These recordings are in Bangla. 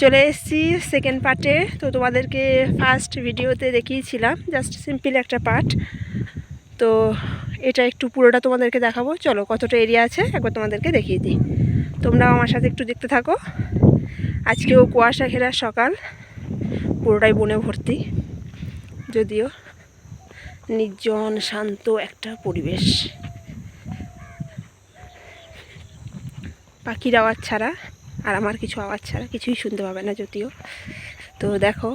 চলে এসেছি সেকেন্ড পার্টে। তো তোমাদেরকে ফার্স্ট ভিডিওতে দেখিয়েছিলাম জাস্ট সিম্পল একটা পার্ট। তো এটা একটু পুরোটা তোমাদেরকে দেখাবো। চলো কতটা এরিয়া আছে একবার তোমাদেরকে দেখিয়ে দিই, তোমরাও আমার সাথে একটু দেখতে থাকো। আজকেও কুয়াশা ঘেরা সকাল, পুরোটাই বনে ভর্তি, যদিও নির্জন শান্ত একটা পরিবেশ, পাখির আওয়াজ ছাড়া আর আমার কিছু আওয়াজ ছাড়া কিছুই শুনতে পাবে না যদিও। তো দেখো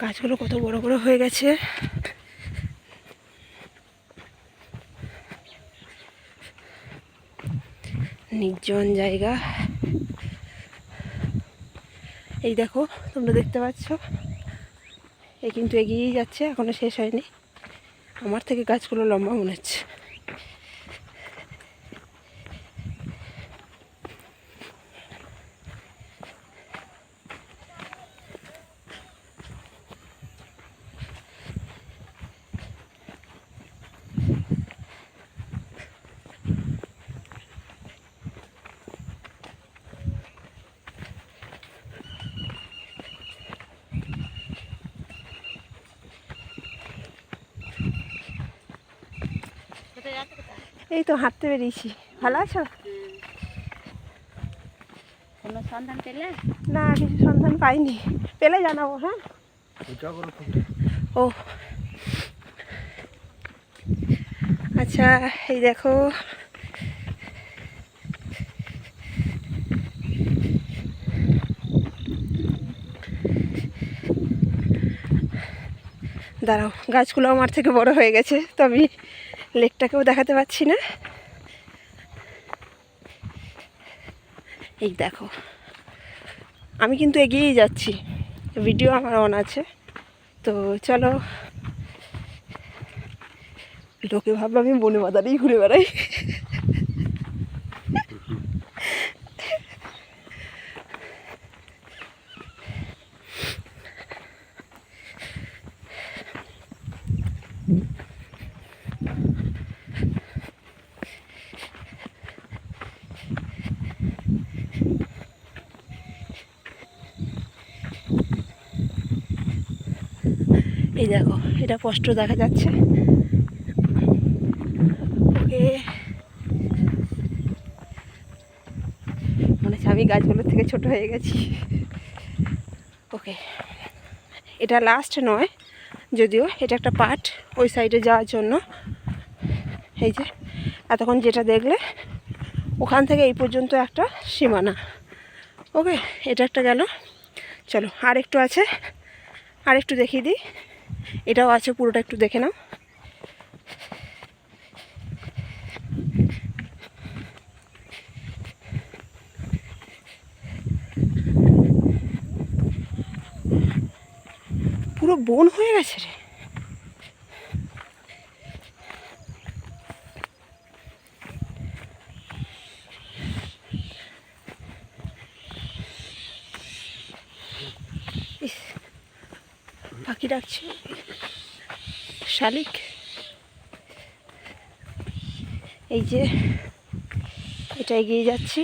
গাছগুলো কত বড় বড় হয়ে গেছে। নির্জন জায়গা। এই দেখো তোমরা দেখতে পাচ্ছ, এই কিন্তু এগিয়েই যাচ্ছে, এখনো শেষ হয়নি। আমার থেকে গাছগুলো লম্বা মনে হচ্ছে। এই তো হাঁটতে বেরিয়েছি। ভালো আছো? কোনো সন্ধান পেলে? না, কিছু সন্ধান পাইনি, পেলে জানাবো। হ্যাঁ, ও আচ্ছা। এই দেখো দাঁড়াও, গাছগুলো আমার থেকে বড় হয়ে গেছে, তো আমি লেকটাকেও দেখাতে পাচ্ছি না। এই দেখো, আমি কিন্তু এগিয়েই যাচ্ছি, ভিডিও আমার অন আছে। তো চলো, লোকে ভাবলো আমি বনে বাজারেই ঘুরে বেড়াই। এই দেখো, এটা স্পষ্ট দেখা যাচ্ছে। ওকে, মনে হচ্ছে আমি গাছগুলোর থেকে ছোট হয়ে গেছি। ওকে, এটা লাস্ট নয়, যদিও এটা একটা পার্ট ওই সাইডে যাওয়ার জন্য। এই যে এতক্ষণ যেটা দেখলে, ওখান থেকে এই পর্যন্ত একটা সীমানা। ওকে, এটা একটা গেল। চলো আর একটু আছে, আর একটু দেখিয়ে দিই। এটাও আছে, পুরোটা একটু দেখে নাও। পুরো বন হয়ে গেছে রে। কি ডাকছে? শালিক। এই যে এটা এগিয়ে যাচ্ছি।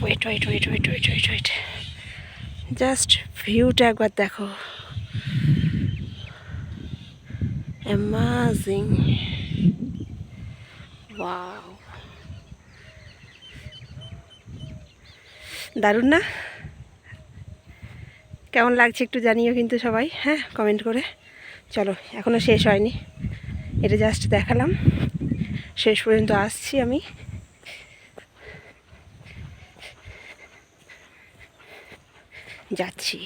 Wait wait wait wait wait wait wait, just ভিউটা একবার দেখো, অ্যামেজিং, ওয়াও, দারুণ না? কেমন লাগছে একটু জানিও কিন্তু সবাই, হ্যাঁ, কমেন্ট করে। চলো, এখনও শেষ হয়নি, এটা জাস্ট দেখালাম, শেষ পর্যন্ত আসছি আমি। যাচ্ছি।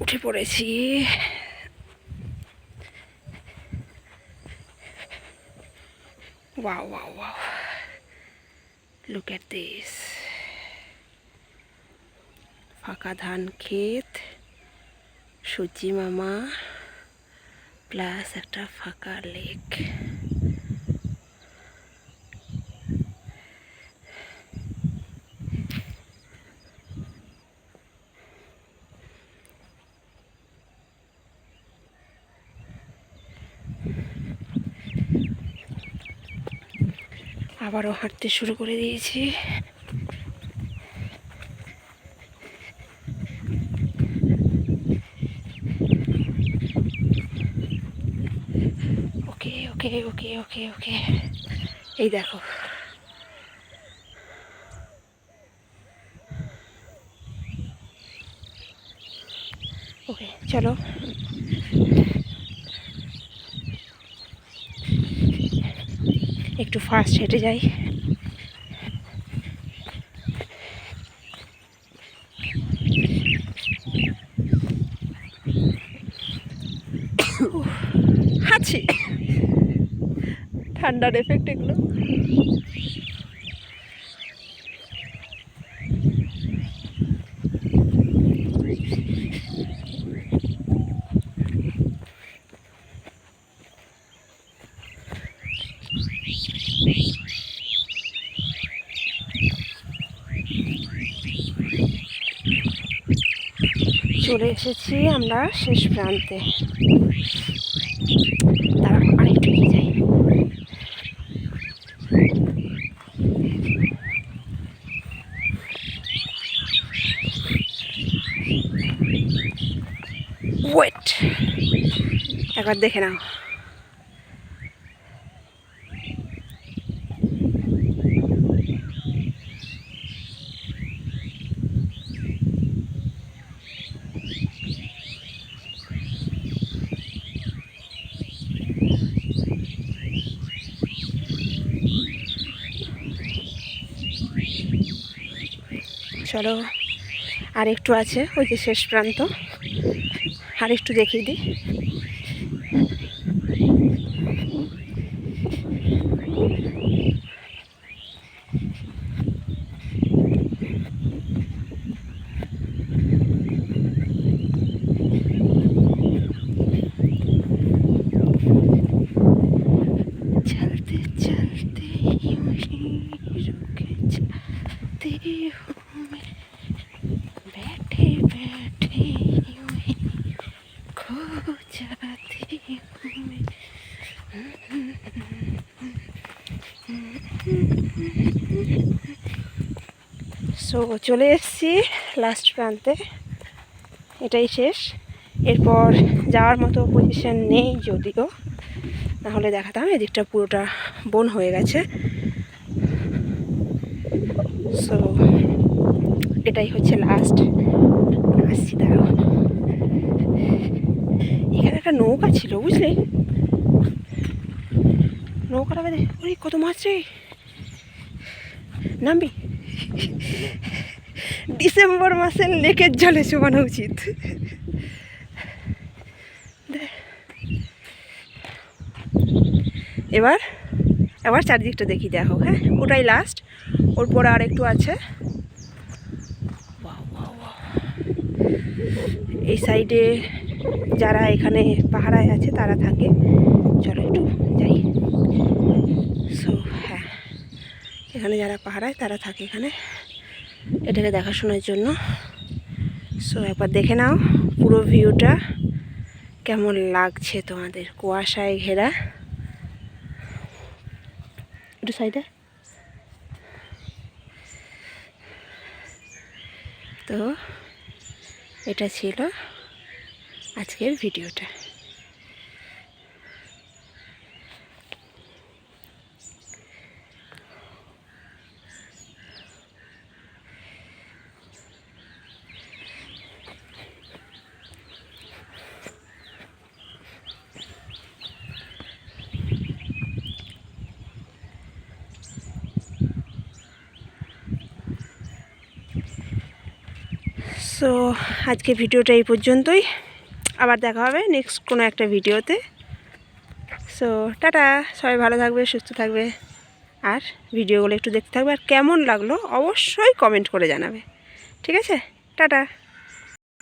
উঠে পড়েছি। Wow, wow, wow. Look at this. ফাঁকা ধান ক্ষেত, সূর্যি মামা, প্লাস একটা ফাঁকা লেক। আবারও হাঁটতে শুরু করে দিয়েছি। ওকে ওকে ওকে ওকে ওকে, এই দেখো, ওকে চলো, একটু ফাস্ট হেঁটে যাই। হাঁচি, ঠান্ডার এফেক্ট এগুলো। চলে এসেছি আমরা শেষ প্রান্তে। তারা আরেকটু এগিয়ে যাই। ওয়েট, একবার দেখে নাও। চলো, আর একটু আছে, ওই যে শেষ প্রান্ত, আর একটু দেখিয়ে দিই। চলতে চলতে बैठे बैठे यूं ही खो जाती हूँ मैं। সো চলে এসেছি লাস্ট প্রান্তে, এটাই শেষ। এরপর যাওয়ার মতো পজিশন নেই যদিও, নাহলে দেখাতাম। এদিকটা পুরোটা বন হয়ে গেছে। সো এটাই হচ্ছে লাস্ট। আসছি, দাঁড়াও। এখানে একটা নৌকা ছিল, বুঝলে, নৌকাটা বেঁধে, ওই কত মাছ রে। নামবি? ডিসেম্বর মাসের লেকের জলে শোয়ানো উচিত। এবার চারিদিকটা দেখি দেখো। হ্যাঁ, ওটাই লাস্ট, ওর পরে আর একটু আছে। এই সাইডে যারা এখানে পাহারায় আছে তারা থাকে। চলো একটু যাই। সো হ্যাঁ, এখানে যারা পাহারায় তারা থাকে এখানে এটাকে দেখাশোনার জন্য। সো একবার দেখে নাও পুরো ভিউটা কেমন লাগছে তোমাদের, কুয়াশায় ঘেরা। একটু সাইডে। তো এটা ছিল আজকের ভিডিওটা। সো আজকে ভিডিওটা এই পর্যন্তই, আবার দেখা হবে নেক্সট কোনো একটা ভিডিওতে। সো টাটা, সবাই ভালো থাকবে, সুস্থ থাকবে, আর ভিডিওগুলো একটু দেখতে থাকবে, আর কেমন লাগলো অবশ্যই কমেন্ট করে জানাবে। ঠিক আছে, টাটা।